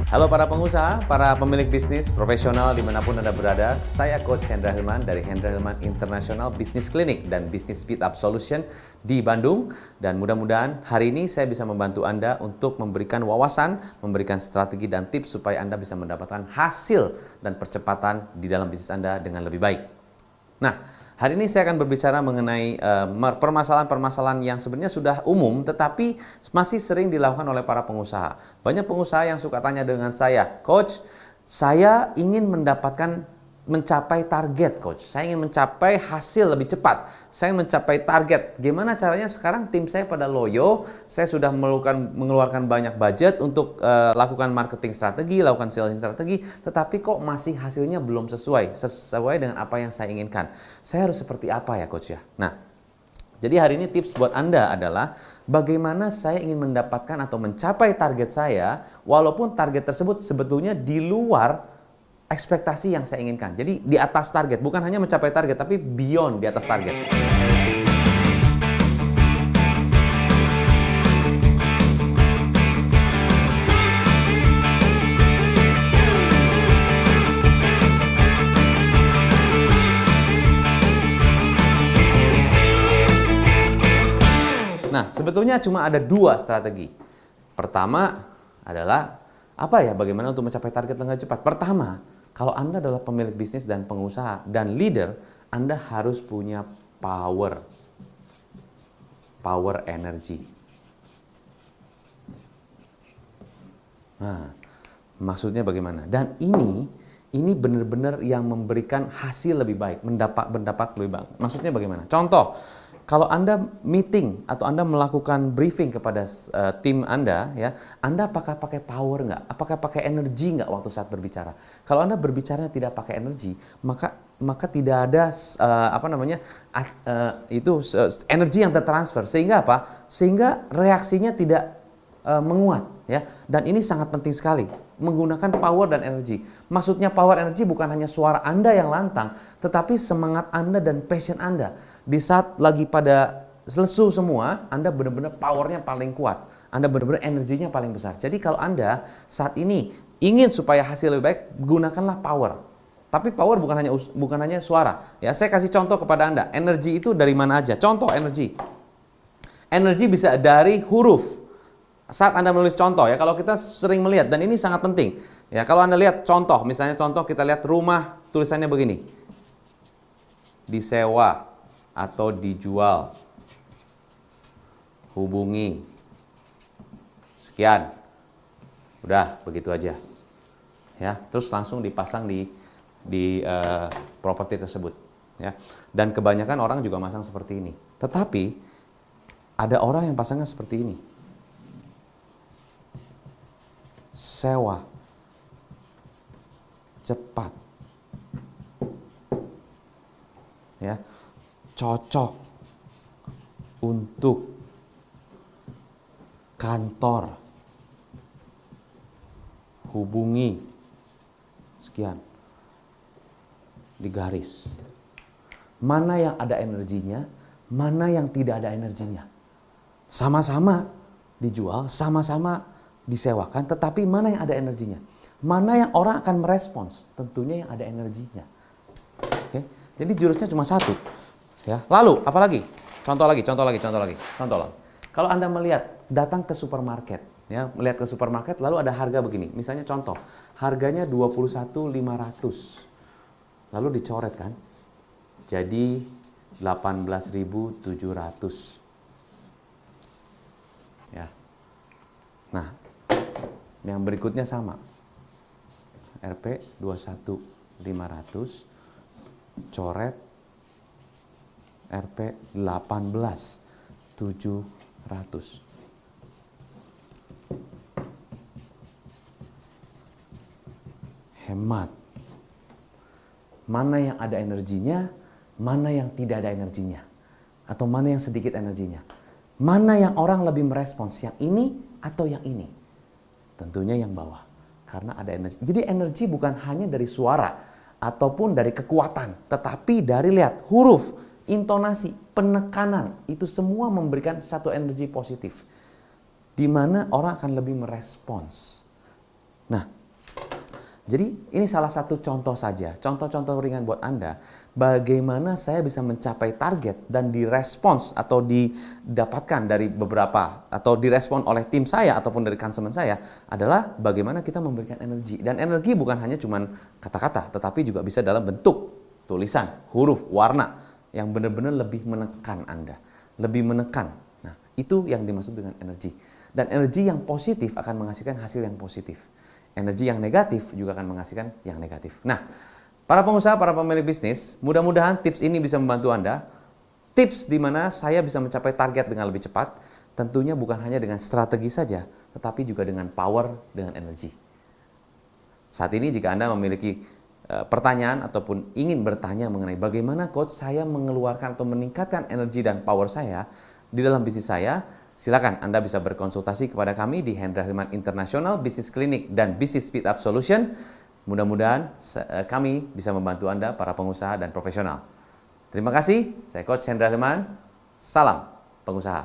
Halo para pengusaha, para pemilik bisnis profesional dimanapun Anda berada. Saya Coach Hendra Hilman dari Hendra Hilman International Business Clinic dan Business Speed Up Solution di Bandung. Dan mudah-mudahan hari ini saya bisa membantu Anda untuk memberikan wawasan, memberikan strategi dan tips supaya Anda bisa mendapatkan hasil dan percepatan di dalam bisnis Anda dengan lebih baik. Nah, hari ini saya akan berbicara mengenai permasalahan-permasalahan yang sebenarnya sudah umum tetapi masih sering dilakukan oleh para pengusaha. Banyak pengusaha yang suka tanya dengan saya, Coach, saya ingin mencapai target, Coach. Saya ingin mencapai hasil lebih cepat. Saya ingin mencapai target. Gimana caranya? Sekarang tim saya pada loyo. Saya sudah mengeluarkan banyak budget untuk lakukan marketing strategi, lakukan sales strategi, tetapi kok masih hasilnya belum sesuai dengan apa yang saya inginkan. Saya harus seperti apa ya, Coach ya? Nah, jadi hari ini tips buat Anda adalah bagaimana saya ingin mendapatkan atau mencapai target saya walaupun target tersebut sebetulnya di luar ekspektasi yang saya inginkan. Jadi di atas target, bukan hanya mencapai target, tapi beyond di atas target. Nah, sebetulnya cuma ada dua strategi. Pertama adalah bagaimana untuk mencapai target dengan cepat. Pertama, kalau Anda adalah pemilik bisnis dan pengusaha dan leader, Anda harus punya power energy. Nah, maksudnya bagaimana? Dan ini benar-benar yang memberikan hasil lebih baik, mendapat lebih baik. Maksudnya bagaimana? Contoh, kalau Anda meeting atau Anda melakukan briefing kepada tim Anda, ya, Anda apakah pakai power nggak? Apakah pakai energi nggak waktu saat berbicara? Kalau Anda berbicara tidak pakai energi, maka tidak ada energi yang tertransfer. Sehingga apa? Sehingga reaksinya tidak menguat, ya. Dan ini sangat penting sekali, menggunakan power dan energi. Maksudnya power energi bukan hanya suara Anda yang lantang, tetapi semangat Anda dan passion Anda. Di saat lagi pada lesu semua, Anda benar-benar powernya paling kuat. Anda benar-benar energinya paling besar. Jadi kalau Anda saat ini ingin supaya hasil lebih baik, gunakanlah power. Tapi power bukan hanya suara. Ya, saya kasih contoh kepada Anda. Energi itu dari mana aja? Contoh energi. Energi bisa dari huruf. Saat Anda menulis contoh, ya, kalau kita sering melihat, dan ini sangat penting. Ya, kalau Anda lihat contoh, misalnya contoh kita lihat rumah, tulisannya begini. Disewa atau dijual. Hubungi. Sekian. Udah, begitu aja. Ya, terus langsung dipasang di properti tersebut, ya. Dan kebanyakan orang juga masang seperti ini. Tetapi ada orang yang pasangnya seperti ini. Sewa cepat, ya, cocok untuk kantor, hubungi sekian, digaris. Mana yang ada energinya, mana yang tidak ada energinya. Sama-sama dijual, sama-sama disewakan, tetapi mana yang ada energinya? Mana yang orang akan merespons? Tentunya yang ada energinya. Oke? Jadi jurusnya cuma satu. Ya. Lalu, apalagi? Contoh lagi. Kalau Anda datang ke supermarket, ya, melihat ke supermarket, lalu ada harga begini. Misalnya contoh, harganya 21.500. Lalu dicoret kan? Jadi 18.700. Ya. Nah, yang berikutnya sama. Rp 21.500 coret Rp 18.700. Hemat. Mana yang ada energinya, mana yang tidak ada energinya. Atau mana yang sedikit energinya. Mana yang orang lebih merespons, yang ini atau yang ini. Tentunya yang bawah, karena ada energi. Jadi energi bukan hanya dari suara ataupun dari kekuatan, tetapi dari lihat huruf, intonasi, penekanan, itu semua memberikan satu energi positif, di mana orang akan lebih merespons. Nah, Jadi ini salah satu contoh saja, contoh-contoh ringan buat Anda, bagaimana saya bisa mencapai target dan direspons atau didapatkan dari beberapa, atau direspon oleh tim saya ataupun dari konsumen saya, adalah bagaimana kita memberikan energi. Dan energi bukan hanya cuman kata-kata, tetapi juga bisa dalam bentuk tulisan, huruf, warna, yang benar-benar lebih menekan Anda, lebih menekan. Nah, itu yang dimaksud dengan energi. Dan energi yang positif akan menghasilkan hasil yang positif. Energi yang negatif juga akan menghasilkan yang negatif. Nah, para pengusaha, para pemilik bisnis, mudah-mudahan tips ini bisa membantu Anda. Tips di mana saya bisa mencapai target dengan lebih cepat, tentunya bukan hanya dengan strategi saja, tetapi juga dengan power, dengan energi. Saat ini jika Anda memiliki pertanyaan ataupun ingin bertanya mengenai bagaimana coach saya mengeluarkan atau meningkatkan energi dan power saya di dalam bisnis saya, silakan Anda bisa berkonsultasi kepada kami di Hendra Hilman International Business Clinic dan Business Speed Up Solution. Mudah-mudahan kami bisa membantu Anda, para pengusaha dan profesional. Terima kasih, saya Coach Hendra Hilman. Salam pengusaha.